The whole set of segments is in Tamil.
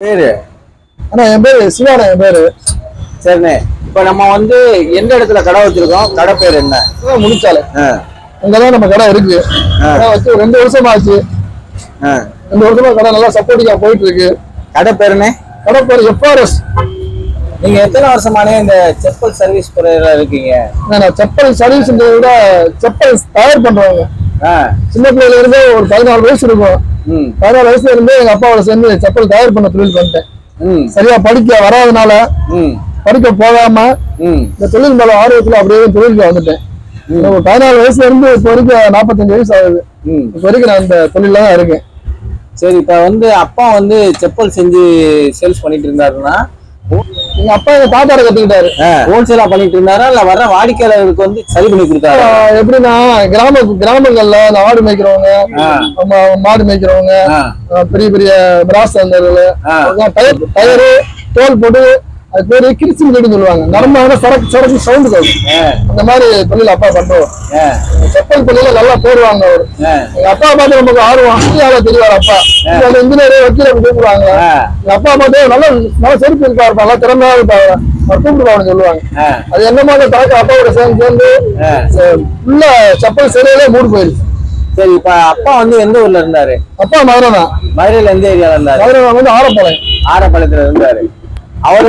பேரு ஆனா என் பேரு சிவானா என் பேரு. சரிண்ணே. இப்ப நம்ம எந்த இடத்துல கடை வச்சிருக்கோம்? கடை பேர் என்ன? முடிச்சாலே அங்கதான் நம்ம கடை இருக்கு. வச்சு 2 வருஷமா ஆச்சு. 2 வருஷமா கடை நல்லா சப்போர்ட்டிங்கா போயிட்டு இருக்கு. கடை பேருண்ணே? கடை பேரு FRS. நீங்க எத்தனை வருஷமானே இந்த செப்பல் சர்வீஸ் துறையில இருக்கீங்க? நான் செப்பல் சர்வீஸ் விட செப்பல் தயார் பண்றவங்க. சின்ன பிள்ளைல இருந்து ஒரு 14 வயசு இருக்கும். 14 வயசுல இருந்து எங்க அப்பாவோட சேர்ந்து செப்பல் தயார் பண்ண தொழில் பண்ணிட்டேன். சரியா படிக்க வராதனால படிக்க போகாம இந்த தொழில் மேல ஆர்வத்துல அப்படியே தொழிலுக்கு வந்துட்டேன். 14 வயசுல இருந்து இப்போ வரைக்கும் 45 வயசு ஆகுது. இப்போ வரைக்கும் நான் இந்த தொழில தான் இருக்கேன். சரி, இப்ப அப்பா செப்பல் செஞ்சு சேல்ஸ் பண்ணிட்டு இருந்தாருன்னா எங்க அப்பா எங்க தாத்தாரை கத்துக்கிட்டாரு. ஹோல்சேலா பண்ணிட்டு இருந்தாரா இல்ல வர்ற வாடிக்கையாளர்களுக்கு சரி பண்ணி கொடுத்தாரு? எப்படின்னா கிராமங்கள்ல இந்த ஆடு மேய்க்கிறவங்க, மாடு மேய்க்கிறவங்க, பெரிய பெரிய பிராஸ் டயரு தோல் போட்டு அது பேரு கிரிச்சிங் கட்டி சொல்லுவாங்க. நரம்பான சரக்கு சரக்கு சவுண்டு கேட்கும். அந்த மாதிரி தொழில் அப்பா பண்றோம். செப்பல் தொழில நல்லா போடுவாங்க அவரு. எங்க அப்பா பார்த்து நமக்கு ஆர்வம் தெரிவாரு. அப்பா இன்ஜினியர் வக்கீல கூப்பிடுவாங்க. எங்க அப்பா பார்த்து நல்லா நல்லா செருப்பு இருக்கா இருப்பாங்க, நல்லா திறமையா இருப்பாங்க, கூப்பிடுவாங்க சொல்லுவாங்க. அது என்ன மாதிரி கணக்கு அப்பாவோட சேர்ந்து உள்ள செப்பல் சிலையிலே மூடு போயிருக்கு. சரி, இப்ப அப்பா எந்த ஊர்ல இருந்தாரு? அப்பா மதுரை தான். மதுரையில எந்த ஏரியால இருந்தாரு? மதுரை ஆரப்பாளையம். ஆரப்பாளையத்துல இருந்தாரு. அவர்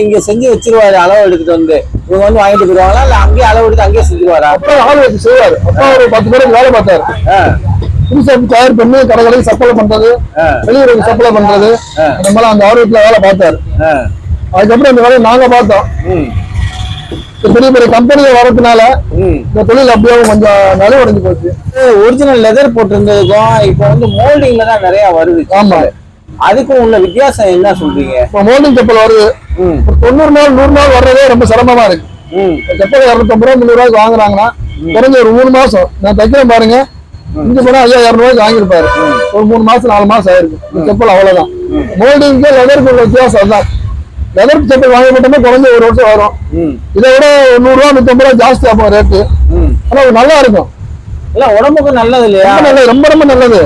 இங்க செஞ்சு வச்சிருவாரு. அளவு எடுத்துட்டு இவங்க வாங்கிட்டு போயிருவாங்களா இல்ல அங்கேயே அளவு எடுத்து அங்கேயே செஞ்சிருவாரா? அப்பா ஆள் வச்சு செய்வாரு. அப்பா ஒரு 10 பேருக்கு வேலை பார்த்தாரு. புதுசா தயார் பண்ணி கடைகளுக்கு சப்ளை பண்றது, வெளியூருக்கு சப்ளை பண்றது, அந்த மாதிரி அந்த ஆர்வத்துல வேலை பார்த்தாரு. அதுக்கப்புறம் இந்த வேலையை நாங்க பார்த்தோம். பெரிய பெரிய கம்பெனில வரதுனால இந்த தொழில் அப்படியே கொஞ்சம் நலிவடைஞ்சு போச்சு. ஒரிஜினல் லெதர் போட்டிருந்ததுக்கும் இப்ப மோல்டிங்ல தான் நிறைய வருது. ஆமா, அதுக்கும் உள்ள வித்தியாசம் என்ன சொல்றீங்க? இப்ப மோல்டிங் செப்பல் வருது. 90 நாள் 100 நாள் வர்றதே ரொம்ப சிரமமா இருக்கு. செப்பல் 250 ரூபா 300 ரூபாய்க்கு வாங்குறாங்கன்னா குறைஞ்ச ஒரு 3 மாசம் நான் தைக்கிறேன் பாருங்க. இங்க போனா 5200 ரூபாய்க்கு வாங்கிருப்பாரு. ஒரு 3 மாசம் 4 மாசம் ஆயிருக்கு செப்பல். அவ்வளவுதான். மோல்டிங்க்கு லெதருக்கு உள்ள வித்தியாசம் தான். லெதர் செப்பல் வாங்கி போட்டோம்னா குறைஞ்ச 1 வருஷம் வரும். இதை விட 100 ரூபா 150 ரூபா ஜாஸ்தி ஆகும் ரேட்டு. ஆனா நல்லா இருக்கும். உடம்புக்கு நல்லது இல்லையா? நல்லது, ரொம்ப ரொம்ப நல்லது.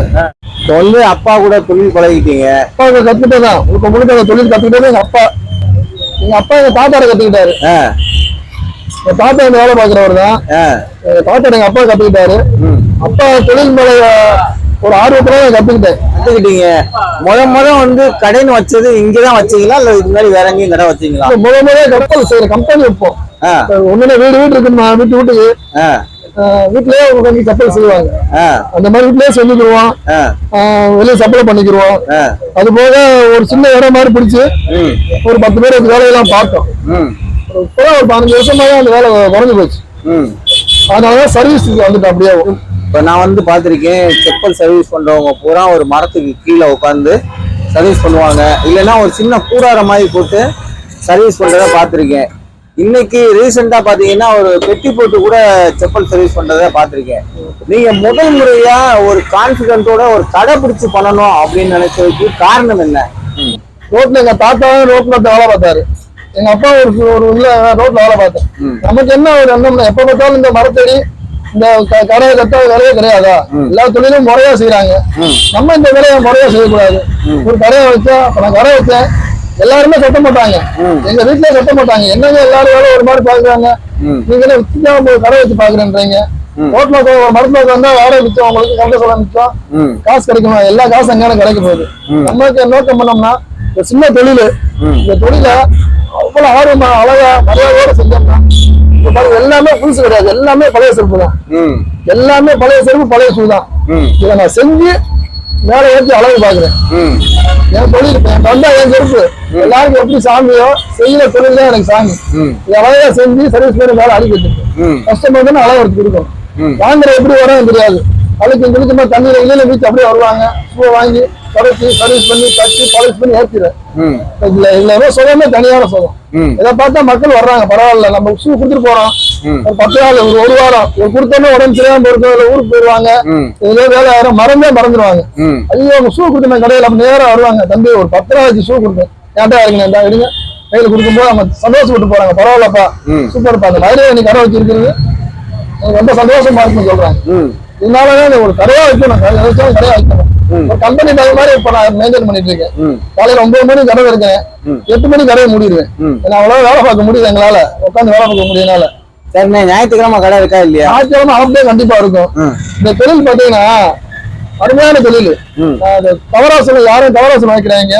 அப்பா கூட தொழில் பழகிட்டீங்க. அப்பா கத்துக்கிட்டதான் இப்ப முழுக்க தொழில் கத்துக்கிட்டது எங்க அப்பா. எங்க அப்பா எங்க தாத்தாரை கத்துக்கிட்டாரு. எங்க தாத்தா இந்த வேலை பாக்குறவர் தான். எங்க தாத்தா எங்க அப்பா கத்துக்கிட்டாரு. அப்பா தொழில் மேல ஒரு ஆர்வத்துல கத்துக்கிட்டீங்க. முத கடைன்னு வச்சது இங்கதான் வச்சீங்களா இல்ல இதுக்கு முன்னாடி வேற எங்கேயும் கடை வச்சீங்களா? முத கப்பல் செய்யற கம்பெனி வைப்போம். ஒண்ணுல வீடு இருக்குமா, வீட்டுக்கு வீட்லயே உட்காந்து கப்பல் செய்வாங்க. அந்த மாதிரி வீட்லயே செஞ்சுக்கிடுவோம், வெளியே சப்ளை பண்ணிக்கிடுவோம். அது போக ஒரு சின்ன இடம் மாதிரி பிடிச்சு ஒரு 10 பேர் அந்த வேலையெல்லாம் பார்த்தோம். இப்பதான் ஒரு 15 வருஷமா தான் அந்த வேலை குறைஞ்சு போச்சு. அதனாலதான் சர்வீஸுக்கு வந்துட்டு அப்படியே. இப்ப நான் பாத்திருக்கேன், செப்பல் சர்வீஸ் பண்றவங்க பூரா ஒரு மரத்துக்கு கீழே உட்காந்து சர்வீஸ் பண்ணுவாங்க. இல்லைன்னா ஒரு சின்ன கூடார மாதிரி போட்டு சர்வீஸ் பண்றத பாத்திருக்கேன். இன்னைக்கு ரீசெண்டா பாத்தீங்கன்னா ஒரு பெட்டி போட்டு கூட செப்பல் சர்வீஸ் பண்றத பாத்திருக்கேன். நீங்க முதல் முறையா ஒரு கான்பிடென்ட்டோட ஒரு கடை பிடிச்சு பண்ணணும் அப்படின்னு நினைச்சதுக்கு காரணம் என்ன? ரோட்ல எங்க தாத்தாவும் ரோட்ல வேலை பார்த்தாரு. எங்க அப்பா ஒரு உள்ள ரோட்ல வேலை பார்த்தேன். நமக்கு என்ன ஒரு எண்ணம், எப்ப பார்த்தாலும் இந்த மரத்தடி இந்த கடை கட்ட வேலையே கிடையாதா? எல்லா தொழிலும் முறையா செய்யறாங்க. நம்ம இந்த வேலையை முறையா செய்யக்கூடாது. ஒரு கடையை வச்சா, நான் கடை வச்சேன், எல்லாருமே கட்ட மாட்டாங்க. எங்க வீட்லயே கட்ட மாட்டாங்க. என்னங்க எல்லாரும் வேலை ஒரு மாதிரி பாக்குறாங்க, நீங்களே வித்துக்கா கடை வச்சு பாக்குறேன்றீங்க. ரோட்ல மரத்துல உட்காந்தா வாடகை மிச்சம், உங்களுக்கு கண்ட சொல்ல மிச்சம், காசு கிடைக்கணும். எல்லா காசும் எங்க கிடைக்க போகுது. நமக்கு நோக்கம் பண்ணோம்னா ஒரு சின்ன தொழில், இந்த தொழில அவ்வளவு ஆர்வமா அழகா மரியாதையோட செஞ்சோம்னா எல்லாமே புதுசு கிடையாது, எல்லாமே பழைய செருப்பு தான். எல்லாமே பழைய செருப்பு, பழைய ஷூ தான். இதை நான் செஞ்சு மேல ஏற்றி அழகு பாக்குறேன். என் தொழில் வந்தா என் செருப்பு எல்லாருக்கும் எப்படி சாமியோ செய்யற தொழில் தான் எனக்கு சாமி. இது அழகா செஞ்சு சர்வீஸ் பண்ணி மேல அடிக்க வச்சிருக்கேன். கஷ்டமா தானே அழகு எடுத்து கொடுக்கணும். வாங்குற எப்படி வரும் தெரியாது. அழுக்கு குளிக்குமா தண்ணீர் இல்லையில வீட்டு அப்படியே வருவாங்க. ஷூ வாங்கி கடைச்சி சர்வீஸ் பண்ணி தச்சு பாலிஷ் பண்ணி ஏற்றிடுறேன். இதுல சுகமே தனியான சுகம். இதை பார்த்தா மக்கள் வர்றாங்க. பரவாயில்ல, நம்ம ஷூ கொடுத்துட்டு போறோம். ஒரு 10 நாள் ஒரு வாரம் கொடுத்தோம்னா உடம்பு சரியாம இருக்கும், ஊருக்கு போயிருவாங்க. இதுல வேலை ஆயிரம் மறந்துடுவாங்க. ஐயோ அவங்க ஷூ கொடுத்தேன் கடையில் அப்ப நேரம் வருவாங்க. தம்பி ஒரு 10 நாளைக்கு ஷூ கொடுத்தேன், ஏன்டா இருக்குங்க எடுங்க கையில் கொடுக்கும்போது அவங்க சந்தோஷப்பட்டு போறாங்க. பரவாயில்லப்பா, சூப்பர்ப்பா, அந்த மாதிரி நீ கடை வச்சிருக்கிறது ரொம்ப சந்தோஷமா இருக்குன்னு சொல்றாங்க. இதனாலதான் ஒரு கடையா வைக்கணும், கடையா வைக்கணும். ஒரு கம்பெனி டைம் மாதிரி இப்ப நான் மெயின்டைன் பண்ணிட்டு இருக்கேன். ம். காலையில 9 மணி கடை இருக்கேன், 8 மணி கடையை முடிடுவேன். ஏன்னா அவ்வளவு வேலை பார்க்க முடியுது எங்களால, உட்காந்து வேலை பார்க்க முடியனால. சரிண்ணே, ஞாயிற்றுக்கிழமை கடை இருக்கா இல்லையா? ஞாயிற்றுக்கிழமை ஆஃப் கண்டிப்பா இருக்கும். இந்த தொழில் பாத்தீங்கன்னா அருமையான தொழில். தவறாசனம் யாரும் தவறாசனம் வைக்கிறாங்க,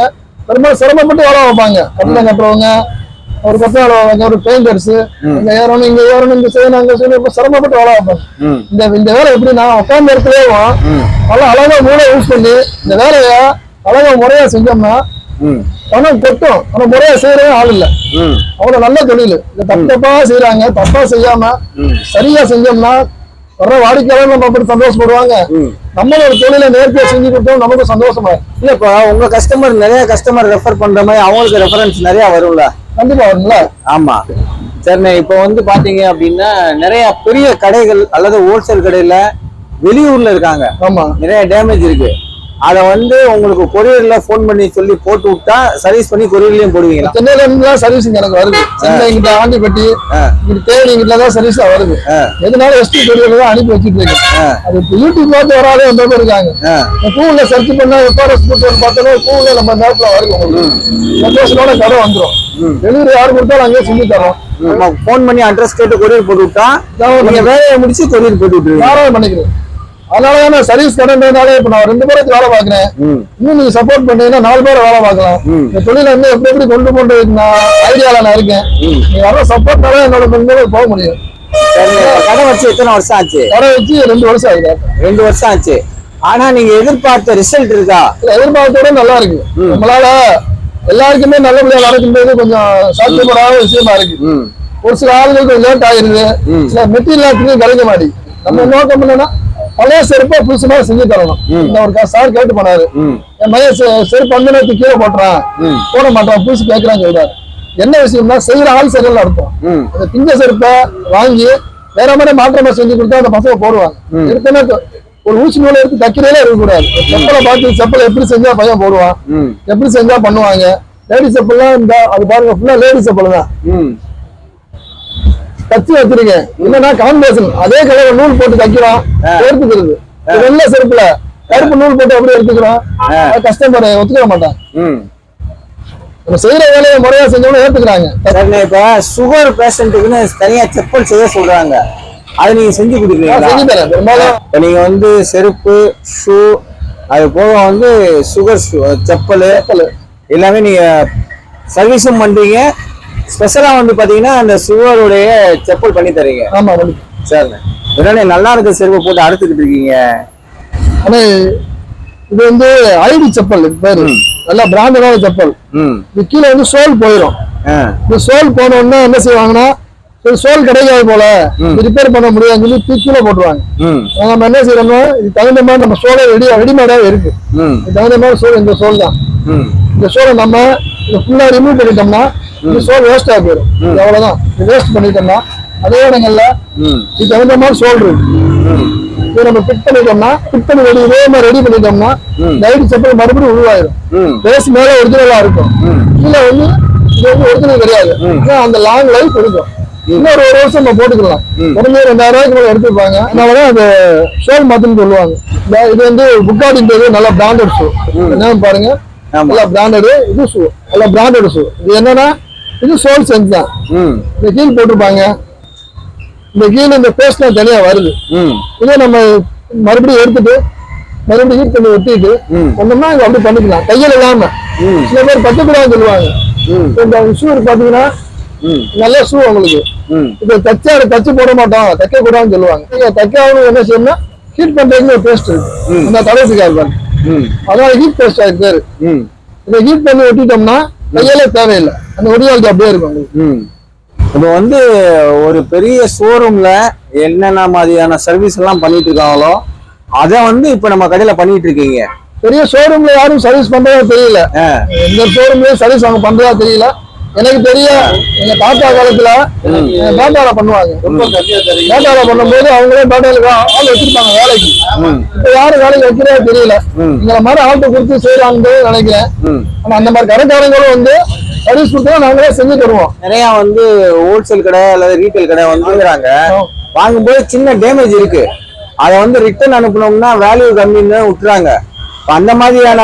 பெரும்பாலும் சிரமப்பட்டு வேலை வைப்பாங்க. கட்டிடம் கட்டுறவங்க, ஒரு கட்டணம் வைப்பாங்க, ஒரு பெயிண்டர்ஸ், இங்க ஏறணும் இங்க ஏறணும் இங்க செய்யணும் அங்க செய்யணும், சிரமப்பட்டு வேலை வைப்பாங்க. இந்த வேலை எப்படின்னா உட்கார்ந்த இடத்துலயும் நல்லா அழகா மூளை யூஸ் பண்ணி இந்த வேலைய அழகா முறையா செஞ்சோம்னா பணம் கொட்டும். ஆனா முறையா செய்யறவே ஆள் இல்ல. அவ்வளவு நல்ல தொழில். இந்த தப்பா செய்யறாங்க, தப்பா செய்யாம சரியா செஞ்சோம்னா வர்ற வாடிக்கையாளர் நம்ம அப்படி சந்தோஷப்படுவாங்க. நம்மளோட தொழிலை நேர்த்தியா செஞ்சு கொடுத்தோம், நமக்கு சந்தோஷமா. இல்ல இப்ப உங்க கஸ்டமர் நிறைய கஸ்டமர் ரெஃபர் பண்ற மாதிரி அவங்களுக்கு ரெஃபரன்ஸ் நிறைய வரும்ல? கண்டிப்பா வரும்ல. ஆமா. சரிண்ணே, இப்ப வந்து பாத்தீங்க அப்படின்னா நிறைய பெரிய கடைகள் அல்லது ஹோல்சேல் கடையில வெளியூர்ல இருக்காங்க. ஆமா, நிறைய டேமேஜ் இருக்கு. அத வந்து உங்களுக்கு கொரியர்ல போன் பண்ணி சொல்லி போட்டு விட்டா சர்வீஸ் பண்ணி கொரியர்லயும் போடுவீங்களா? சென்னையில இருந்து தான் சர்வீஸ் எனக்கு வருது. சென்னை கிட்ட ஆண்டிப்பட்டி இங்க தேனி கிட்ட தான் சர்வீஸ் வருது. எதனால எஸ்டி கொரியர்ல தான் அனுப்பி வச்சுட்டு இருக்கேன். அது யூடியூப் பார்த்து வராது எந்த பேர் இருக்காங்க. கூகுள்ல சர்ச் பண்ணா எஃப்ஆர்எஸ் போட்டு பார்த்தாலும் கூகுள்ல நம்ம நேரத்துல வருது. உங்களுக்கு சந்தோஷத்தோட கடை வந்துடும். டெலிவரி யாரு கொடுத்தாலும் அங்கேயே செஞ்சு தரோம். நம்ம போன் பண்ணி அட்ரஸ் கேட்டு கொரியர் போட்டு விட்டா நீங்க வேலையை முடிச்சு கொரியர் போட்டு விட்டுருவீங்க. யாராவது பண்ணிக்கிறேன். அதனாலதான் நான் சர்வீஸ் கடைனாலே இப்ப நான் 2 பேருக்கு வேலை பாக்குறேன். இன்னும் நீங்க சப்போர்ட் பண்ணீங்கன்னா 4 பேரை வேலை பார்க்கலாம். இந்த தொழில வந்து எப்படி கொண்டு போட்டு நான் ஐடியால நான் இருக்கேன். நீங்க வர சப்போர்ட்னால என்னோட பெண்களுக்கு போக முடியும். கடை வச்சு எத்தனை வருஷம் ஆச்சு? கடை வச்சு 2 வருஷம் ஆகுது. 2 வருஷம் ஆச்சு. ஆனா நீங்க எதிர்பார்த்த ரிசல்ட் இருக்கா? எதிர்பார்த்தோட நல்லா இருக்கு. நம்மளால எல்லாருக்குமே நல்லபடியா நடக்கும்போது கொஞ்சம் சாத்தியப்படாத விஷயமா இருக்கு. ஒரு சில ஆளுங்களுக்கு கொஞ்சம் லேட் ஆயிருது. சில மெட்டீரியல் கிடைக்க மாட்டேங்குது. நம்ம நோக்கம் என்னன்னா பழைய செருப்பா புதுசுமா செஞ்சு தரணும். இந்த ஒரு சார் கேட்டு போனாரு, என் மைய செருப்பு அந்த நேரத்துக்கு கீழே போட்டுறான், போட மாட்டான், புதுசு கேட்கறான்னு சொல்றாரு. என்ன விஷயம்னா செய்யற ஆள் சரியில்லை அர்த்தம். அந்த பிஞ்ச செருப்பை வாங்கி வேற மாதிரி மாற்றமா செஞ்சு கொடுத்தா அந்த பசங்க போடுவாங்க. எடுத்தோன்னா ஒரு ஊசி நூலை எடுத்து தைக்கிறதே இருக்கக்கூடாது. செப்பலை பார்த்து செப்பலை எப்படி செஞ்சா பையன் போடுவான், எப்படி செஞ்சா பண்ணுவாங்க. லேடி செப்பல்லாம் இந்த அது பாருங்க ஃபுல்லா லேடி செப்பல் தான் தச்சு வச்சிருக்கேன். என்னன்னா காம்பினேஷன் அதே கலர் நூல் போட்டு தைக்கிறோம், எடுத்துக்கிறது. வெள்ளை செருப்புல கருப்பு நூல் போட்டு அப்படியே எடுத்துக்கிறோம். கஸ்டமர் ஒத்துக்க மாட்டான். நம்ம செய்யற வேலையை முறையா செஞ்சோம்னா ஏத்துக்கிறாங்க. இப்ப சுகர் பேஷண்ட்டுக்குன்னு தனியா செப்பல் செய்ய சொல்றாங்க, அதை நீங்க செஞ்சு கொடுக்குறீங்களா? செஞ்சு தரேன். பெரும்பாலும் இப்ப நீங்க வந்து செருப்பு, ஷூ, அது போக வந்து சுகர் செப்பல் எல்லாமே நீங்க சர்வீஸும் பண்றீங்க. ஸ்பெஷலா வந்து பாத்தீங்கன்னா அந்த சுகருடைய செப்பல் பண்ணி தரீங்க. ஆமா, சரிண்ணே. உடனே நல்லா இருக்க செருப்பை போட்டு அடுத்துக்கிட்டு இருக்கீங்க. ஆனா இது வந்து ஐடி செப்பல் பேரு, நல்லா பிராண்டடான செப்பல். இது கீழே வந்து சோல் போயிடும். இந்த சோல் போன உடனே என்ன செய்வாங்கன்னா சோல் கிடைக்காது போல, ரிப்பேர் பண்ண முடியாதுன்னு சொல்லி கீழே போட்டுருவாங்க. நம்ம என்ன செய்யறோம்னா இது தகுந்த மாதிரி நம்ம சோலை ரெடிமேடாவே இருக்கு. இது தகுந்த மாதிரி சோல் இந்த சோல் தான். இந்த சோலை நம்ம ஃபுல்லா ரிமூவ் பண்ணிட்டோம்னா இந்த சோல் வேஸ்டா போயிடும். அவ்வளவுதான். வேஸ்ட் பண்ணிட்டோம்னா அதே இடங்கள்ல இது தகுந்த மாதிரி சோல் இருக்கு. இது நம்ம ஃபிட் பண்ணிட்டோம்னா ஃபிட் பண்ணி இதே மாதிரி ரெடி பண்ணிட்டோம்னா லைட் செப்பல் மறுபடியும் உருவாயிடும். பேஸ் மேல ஒரிஜினலா இருக்கும், கீழே வந்து இது வந்து ஒரிஜினல் கிடையாது. அந்த லாங் லைஃப் இருக்கும். இன்னொரு 1 வருஷம் நம்ம போட்டுக்கலாம். உடனே 2000 ரூபாய்க்கு மேல எடுத்துப்பாங்க. அதனாலதான் அந்த ஷோல் மாத்துன்னு சொல்லுவாங்க. இது வந்து புக்காடின்றது நல்ல பிராண்டட் ஷூ. என்ன பாருங்க, நல்லா பிராண்டடு. இது ஷூ நல்ல பிராண்டட் ஷூ. இது என்னன்னா இது சோல் சென்ஸ் தான். இந்த கீழ் போட்டிருப்பாங்க. இந்த கீழ் இந்த பேஸ்ட்லாம் தனியா வருது. இதே நம்ம மறுபடியும் எடுத்துட்டு மறுபடியும் ஹீட் பண்ணி ஒட்டிட்டு ஒன்னொன்னா இது அப்படி பண்ணிக்கலாம் கையில் இல்லாம. சில பேர் பச்சைக்கூடாதுன்னு சொல்லுவாங்க. இந்த ஷூ பாத்தீங்கன்னா நல்ல ஷூ உங்களுக்கு. இப்ப தச்சு போட மாட்டோம், தைக்க கூடாதுன்னு சொல்லுவாங்க. தைக்காவும் என்ன செய்யணும்னா ஹீட் பண்றதுக்கு ஒரு பேஸ்ட் இருக்கு, அந்த தடவைக்காக. அதனால ஹீட் பேஸ்ட் ஆயிருக்கு பேரு. இதை ஹீட் பண்ணி ஒட்டிட்டோம்னா கையிலே தேவையில்லை, அந்த ஒரிஜினாலிட்டி அப்படியே இருக்கும். இப்போ வந்து ஒரு பெரிய ஷோரூம்ல என்னென்ன மாதிரியான சர்வீஸ் எல்லாம் பண்ணிட்டு இருக்காங்களோ அதை வந்து இப்ப நம்ம கடையில பண்ணிட்டு இருக்கீங்க. பெரிய ஷோரூம்ல யாரும் சர்வீஸ் பண்றதா தெரியல. எந்த ஷோரூம்லயும் சர்வீஸ் அவங்க பண்றதா தெரியல. எனக்கு தெரிய எங்க தாத்தா காலத்துல பேட்டால பண்ணுவாங்க. பேட்டால பண்ணும்போது அவங்களே பேட்டால ஆள் வச்சிருப்பாங்க வேலைக்கு. இப்ப யாரும் வேலைக்கு வைக்கிறதா தெரியல. இந்த மாதிரி ஆள்கிட்ட கொடுத்து செய்யறாங்கன்னு நினைக்கிறேன். ஆனா அந்த மாதிரி கடைக்காரங்களும் வந்து சர்வீஸ் கொடுத்தா நாங்களே செஞ்சு தருவோம். நிறைய வந்து ஹோல்சேல் கடை அல்லது ரீட்டைல் கடை வந்துங்கிறாங்க, வாங்கும்போது சின்ன டேமேஜ் இருக்கு, அதை வந்து ரிட்டர்ன் அனுப்பணும்னா வேல்யூ கம்மின்னு விட்டுறாங்க. அந்த மாதிரியான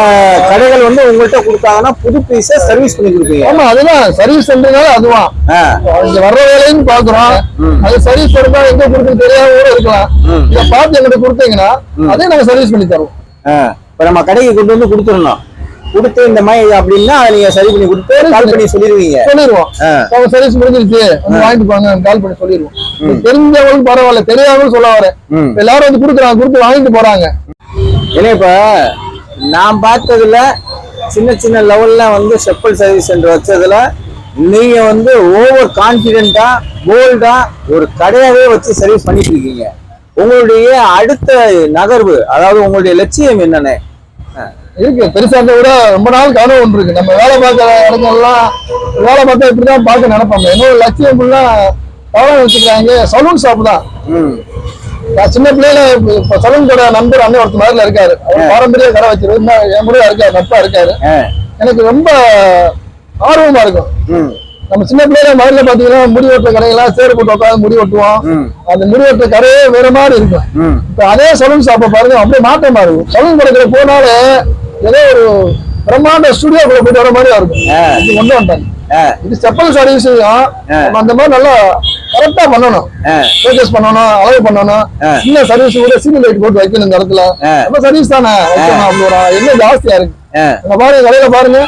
கடைகள் வந்து உங்கள்கிட்ட கொடுத்தாங்கன்னா புது பீஸை சர்வீஸ் பண்ணி கொடுப்பீங்க. ஆமா, அதுதான் சர்வீஸ் சென்டர்னால அதுதான் இங்க வர்ற வேலைன்னு பாக்குறோம். அது சர்வீஸ் பண்ணா எங்க கொடுத்து தெரியாம கூட இருக்கலாம். இதை பார்த்து எங்கிட்ட கொடுத்தீங்கன்னா அதே நாங்க சர்வீஸ் பண்ணி தரோம். இப்ப நம்ம கடைக்கு கொண்டு வந்து கொடுத்துடணும், கொடுத்து இந்த மாதிரி அப்படின்னா நீங்க சரி பண்ணி கொடுத்து கால் பண்ணி சொல்லிடுவீங்க. சொல்லிடுவோம் சர்வீஸ் முடிஞ்சிருச்சு வாங்கிட்டு போங்க கால் பண்ணி சொல்லிடுவோம். தெரிஞ்சவங்களுக்கு பரவாயில்ல, தெரியாமலும் சொல்ல வரேன். எல்லாரும் வந்து கொடுக்குறாங்க, கொடுத்து வாங்கிட்டு போறாங்க. ஏன்னா இப்ப நான் பார்த்ததுல சின்ன சின்ன லெவல்ல வந்து செப்பல் சர்வீஸ் சென்டர் வச்சதுல நீங்க வந்து ஓவர் கான்பிடென்டா போல்டா ஒரு கடையாவே வச்சு சர்வீஸ் பண்ணிட்டு இருக்கீங்க. உங்களுடைய அடுத்த நகர்வு, அதாவது உங்களுடைய லட்சியம் என்னன்னு இருக்கு? பெருசா இருந்த விட ரொம்ப நாள் கனவு ஒன்று இருக்கு. நம்ம வேலை பார்க்குற இடங்கள்லாம் வேலை பார்த்தா இப்படிதான் பார்க்க நினைப்பாங்க. என்னோட லட்சியம் ஃபுல்லா கவனம் வச்சுக்கிறாங்க. சலூன் ஷாப் தான். நான் சின்ன பிள்ளையில இப்ப சலூன் கடை நண்பர் அண்ணன் ஒருத்தர் மாதிரில இருக்காரு. அவர் பாரம்பரிய கடை வச்சிருக்கா, என் கூட இருக்காரு, நட்பா இருக்காரு. எனக்கு ரொம்ப ஆர்வமா இருக்கும். நம்ம சின்ன பிள்ளைல மாதிரில பாத்தீங்கன்னா முடி வெட்டுற கடையெல்லாம் சேரு போட்டு உட்காந்து முடி வெட்டுவோம். அந்த முடி வெட்டுற கடையே வேற மாதிரி இருக்கும். இப்ப அதே சலூன் ஷாப்பை பாருங்க, அப்படியே மாற்றமா இருக்கும். சலூன் கடைக்குள்ள போனாலே ஏதோ ஒரு பிரம்மாண்ட ஸ்டுடியோக்குள்ள போயிட்டு வர மாதிரியா இருக்கும். இது கொண்டு வந்தாங்க. இது செப்பல் சர்வீஸையும் அந்த மாதிரி நல்லா கரெக்டா பண்ணணும், ஃபோக்கஸ் பண்ணணும், அளவு பண்ணணும். சின்ன சர்வீஸ் கூட சீனியர் லைட் போட்டு வைக்கணும் இந்த இடத்துல. நம்ம சர்வீஸ் தானே வைக்கணும். அப்படி என்ன ஜாஸ்தியா இருக்கு. நம்ம பாருங்க கடையில பாருங்க,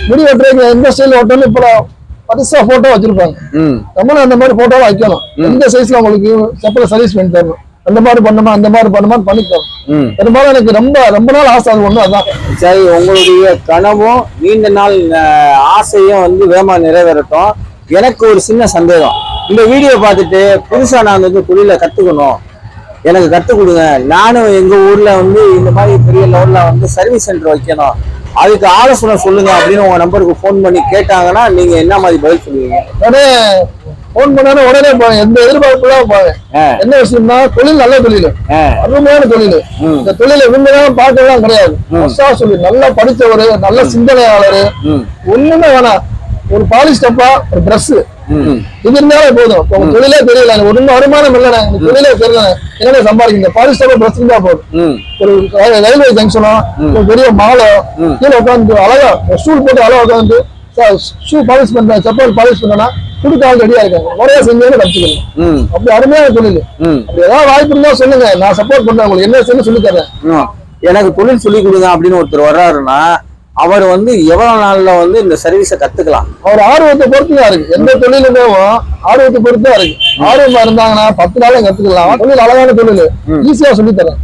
முடி வெட்டுறதுக்கு எந்த ஸ்டைல் ஓட்டணும் இப்ப பரிசா போட்டோ வச்சிருப்பாங்க. நம்மளும் அந்த மாதிரி போட்டோ வைக்கணும். எந்த சைஸ்ல உங்களுக்கு செப்பல சர்வீஸ் பண்ணி தரணும், அந்த மாதிரி பண்ணுமா அந்த மாதிரி பண்ணுமா பண்ணி தரணும். பெரும்பாலும் எனக்கு ரொம்ப ரொம்ப நாள் ஆசை அது ஒண்ணு. அதான் சரி, உங்களுடைய கனவும் நீண்ட நாள் ஆசையும் வந்து வேகமா நிறைவேறட்டும். எனக்கு ஒரு சின்ன சந்தேகம், இந்த வீடியோ பார்த்துட்டு புதுசா நான் வந்து தொழில கத்துக்கணும், எனக்கு கத்துக் கொடுங்க, நானும் எங்க ஊர்ல வந்து இந்த மாதிரி பெரிய லெவல்ல வந்து சர்வீஸ் சென்டர் வைக்கணும், அதுக்கு ஆலோசனை சொல்லுங்க அப்படின்னு உங்க நம்பருக்கு போன் பண்ணி கேட்டாங்கன்னா நீங்க என்ன மாதிரி பதில் சொல்லுவீங்க? உடனே போன் பண்ணா உடனே போவேன். எந்த எதிர்பார்ப்புலாம் போவேன். என்ன விஷயம்னா தொழில் நல்ல தொழில், அருமையான தொழில். இந்த தொழிலை இவங்கதான் பார்க்கலாம் கிடையாது. சொல்லி நல்லா படித்தவர், நல்ல சிந்தனையாளர், ஒண்ணுமே வேணாம், ஒரு பாலிஷ் டப்பா, ஒரு பிரஷ் இது இருந்தாலே போதும். உங்க தொழிலே தெரியல, ஒன்னும் வருமானம் இல்லைண்ணே, இந்த தொழிலே தெரியல, என்ன சம்பாதிக்க பாலிஷ் டப்பா பிரஷ் இருந்தா போதும். ஒரு ரயில்வே ஜங்ஷனோ ஒரு பெரிய மாலோ கீழே உட்காந்து அழகா ஸ்டூல் போட்டு அழகா உட்காந்து ஷூ பாலிஷ் பண்றேன், செப்பல் பாலிஷ் பண்ணா கொடுக்க ஆள் ரெடியா இருக்காங்க. முறையா செஞ்சேன்னு கற்றுக்கணும். அப்படி அருமையான தொழில். அப்படி ஏதாவது வாய்ப்பு இருந்தா சொல்லுங்க, நான் சப்போர்ட் பண்றேன். உங்களுக்கு என்ன செய்யணும் சொல்லி தரேன். எனக்கு தொழில் சொல்லி கொடுங்க அப்படின்னு ஒருத்தர் வர்றாருன்னா அவர் வந்து எவ்வளவு நாள்ல வந்து இந்த சர்வீஸை கத்துக்கலாம்? அவர் ஆர்வத்தை பொறுத்து தான் இருக்கு. எந்த தொழிலுமே ஆர்வத்தை பொறுத்து தான் இருக்கு. ஆர்வமா இருந்தாங்கன்னா 10 நாளும் கத்துக்கலாம். தொழில் அழகான தொழில், ஈஸியா சொல்லி தரேன்.